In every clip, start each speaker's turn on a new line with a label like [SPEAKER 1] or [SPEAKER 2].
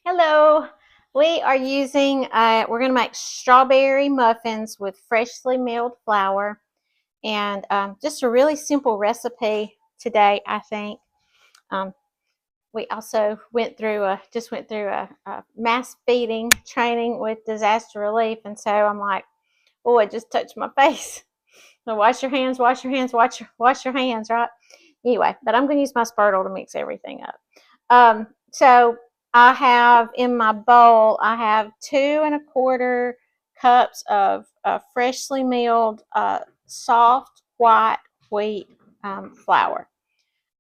[SPEAKER 1] Hello, we are using, we're going to make strawberry muffins with freshly milled flour, and just a really simple recipe today, I think. Um, we also just went through a mass feeding training with disaster relief, and so I'm like, oh, it just touched my face. So wash your hands, wash your hands, wash your hands, right? Anyway, but I'm going to use my spurtle to mix everything up. So I have in my bowl, I have 2¼ cups of freshly milled soft white wheat flour.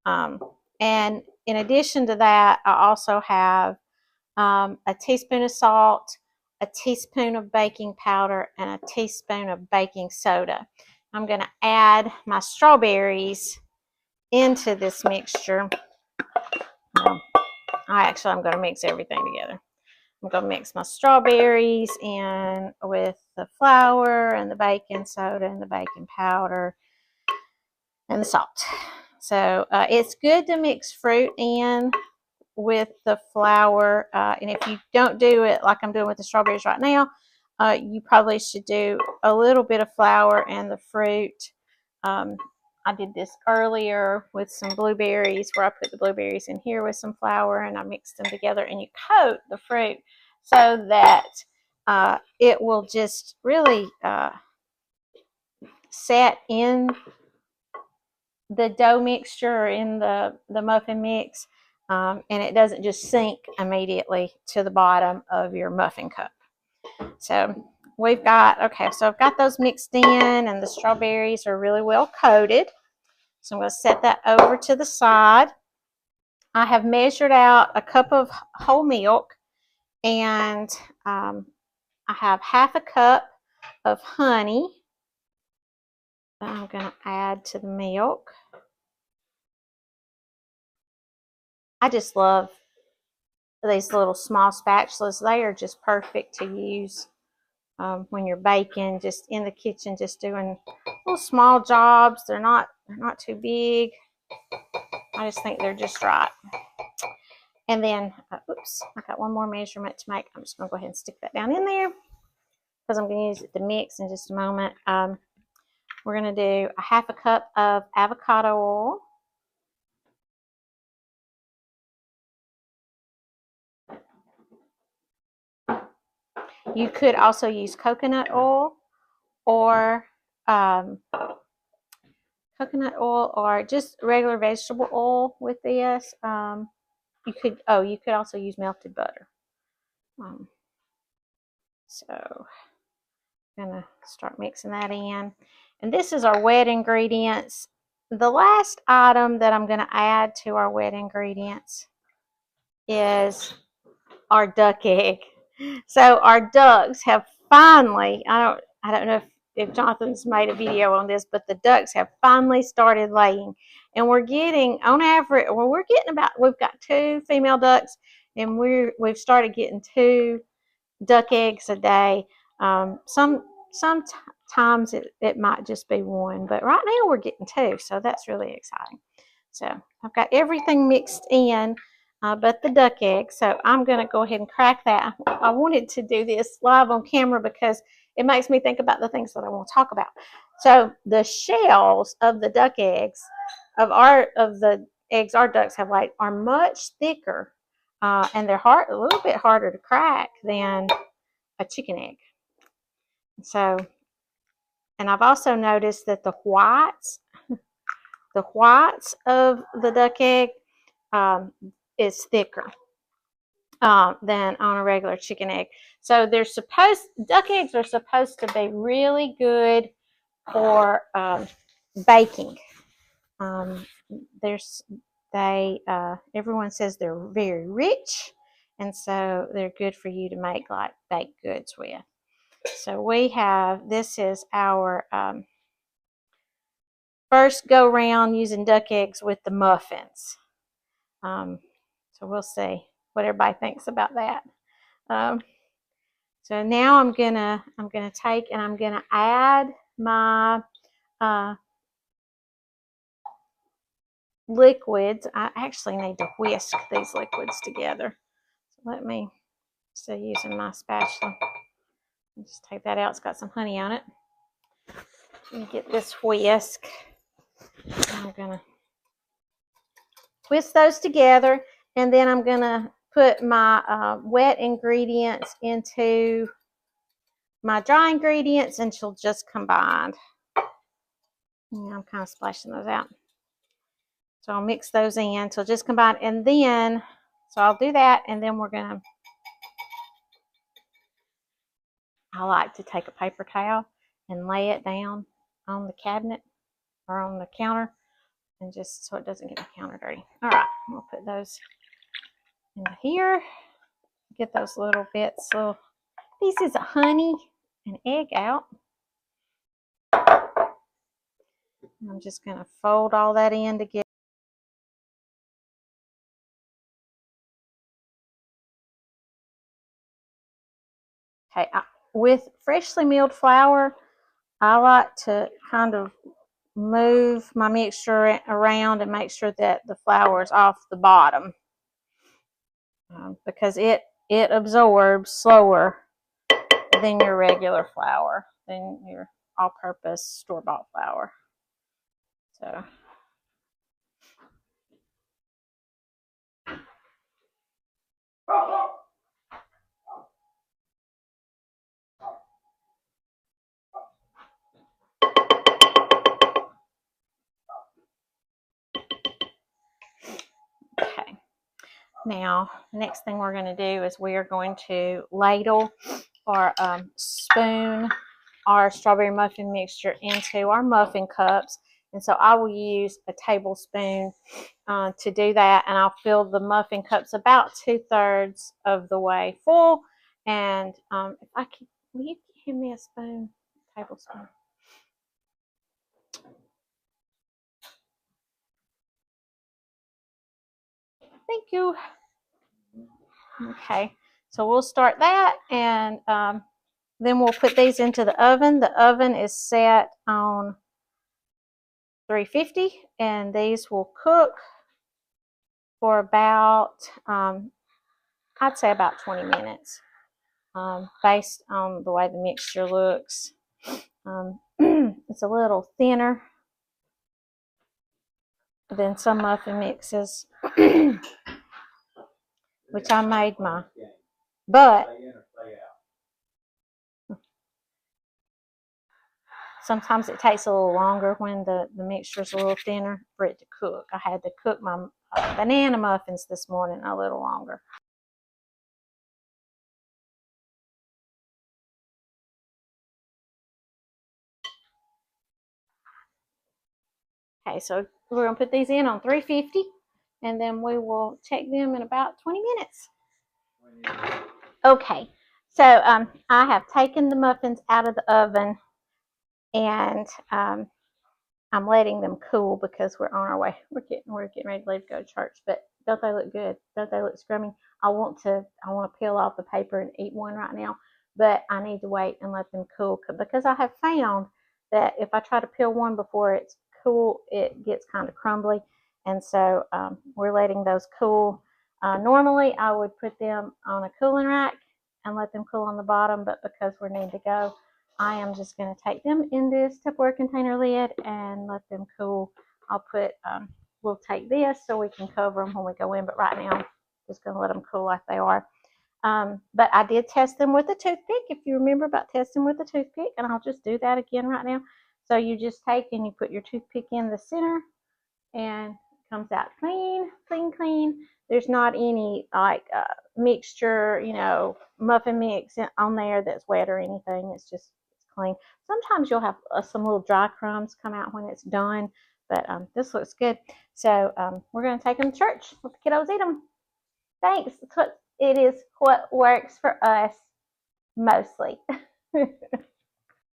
[SPEAKER 1] Um, and in addition to that, I also have a teaspoon of salt, a teaspoon of baking powder, and a teaspoon of baking soda. I'm going to add my strawberries into this mixture. I'm going to mix everything together. I'm going to mix my strawberries in with the flour and the baking soda and the baking powder and the salt. So it's good to mix fruit in with the flour. And if you don't do it like I'm doing with the strawberries right now, you probably should do a little bit of flour and the fruit. I did this earlier with some blueberries where I put the blueberries in here with some flour and I mixed them together, and you coat the fruit so that it will just really set in the dough mixture or in the muffin mix, and it doesn't just sink immediately to the bottom of your muffin cup. So I've got those mixed in, and the strawberries are really well coated. So I'm going to set that over to the side. I have measured out a cup of whole milk, and I have ½ a cup of honey that I'm going to add to the milk. I just love these little small spatulas. They are just perfect to use when you're baking, just in the kitchen, just doing little small jobs. They're not too big. I just think they're just right. And then, oops, I got one more measurement to make. I'm just going to go ahead and stick that down in there because I'm going to use it to mix in just a moment. We're going to do a ½ a cup of avocado oil. You could also use coconut oil or just regular vegetable oil with this. You could also use melted butter. So I'm gonna start mixing that in. And this is our wet ingredients. The last item that I'm gonna add to our wet ingredients is our duck egg. So our ducks have finally, I don't know if Jonathan's made a video on this, but the ducks have finally started laying. And we're getting, on average, we've got 2 female ducks, and we've started getting 2 duck eggs a day. Sometimes it might just be 1, but right now we're getting 2, so that's really exciting. So I've got everything mixed in but the duck egg. So I'm going to go ahead and crack that. I wanted to do this live on camera because it makes me think about the things that I want to talk about. So the shells of the duck eggs, of the eggs our ducks have laid, are much thicker, and they're a little bit harder to crack than a chicken egg. So, and I've also noticed that the whites of the duck egg is thicker than on a regular chicken egg. So duck eggs are supposed to be really good for baking. Everyone says they're very rich, and so they're good for you to make like baked goods with. So this is our first go round using duck eggs with the muffins. So we'll see what everybody thinks about that. So now I'm gonna take and I'm gonna add my liquids. I actually need to whisk these liquids together. Let me, still using my spatula. Just take that out. It's got some honey on it. Let me get this whisk. I'm gonna whisk those together, and then I'm gonna put my wet ingredients into my dry ingredients until just combined. Yeah, I'm kind of splashing those out. So I'll mix those in until just combined, and then, so I'll do that, and then I like to take a paper towel and lay it down on the cabinet or on the counter, and just so it doesn't get the counter dirty. All right, we'll put those into here. Get those little bits, little pieces of honey and egg out. I'm just going to fold all that in together. Okay, with freshly milled flour, I like to kind of move my mixture around and make sure that the flour is off the bottom, because it absorbs slower than your regular flour, than your all-purpose store-bought flour. So okay. Now, next thing we're going to do is we are going to ladle or spoon our strawberry muffin mixture into our muffin cups. And so I will use a tablespoon to do that, and I'll fill the muffin cups about 2/3 of the way full. And if I can, will you give me a spoon, tablespoon? Thank you. Okay, so we'll start that, and then we'll put these into the oven. The oven is set on 350, and these will cook for about, I'd say about 20 minutes, based on the way the mixture looks. It's a little thinner than some muffin mixes, which I made but sometimes it takes a little longer when the mixture is a little thinner for it to cook. I had to cook my banana muffins this morning a little longer. Okay, so we're going to put these in on 350, and then we will check them in about 20 minutes. Okay, so I have taken the muffins out of the oven, and I'm letting them cool because we're on our way. We're getting ready to leave to go to church. But don't they look good? Don't they look scrummy? I want to peel off the paper and eat one right now, but I need to wait and let them cool, because I have found that if I try to peel one before it's cool, it gets kind of crumbly. And so we're letting those cool. Normally I would put them on a cooling rack and let them cool on the bottom, but because we need to go, I am just going to take them in this Tupperware container lid and let them cool. We'll take this so we can cover them when we go in, but right now I'm just going to let them cool like they are. But I did test them with a toothpick, if you remember about testing with a toothpick, and I'll just do that again right now. So you just take and you put your toothpick in the center, and it comes out clean, clean, clean. There's not any like mixture, muffin mix on there that's wet or anything. It's clean. Sometimes you'll have some little dry crumbs come out when it's done, but this looks good. So we're going to take them to church. Let the kiddos eat them. Thanks. It is what works for us mostly.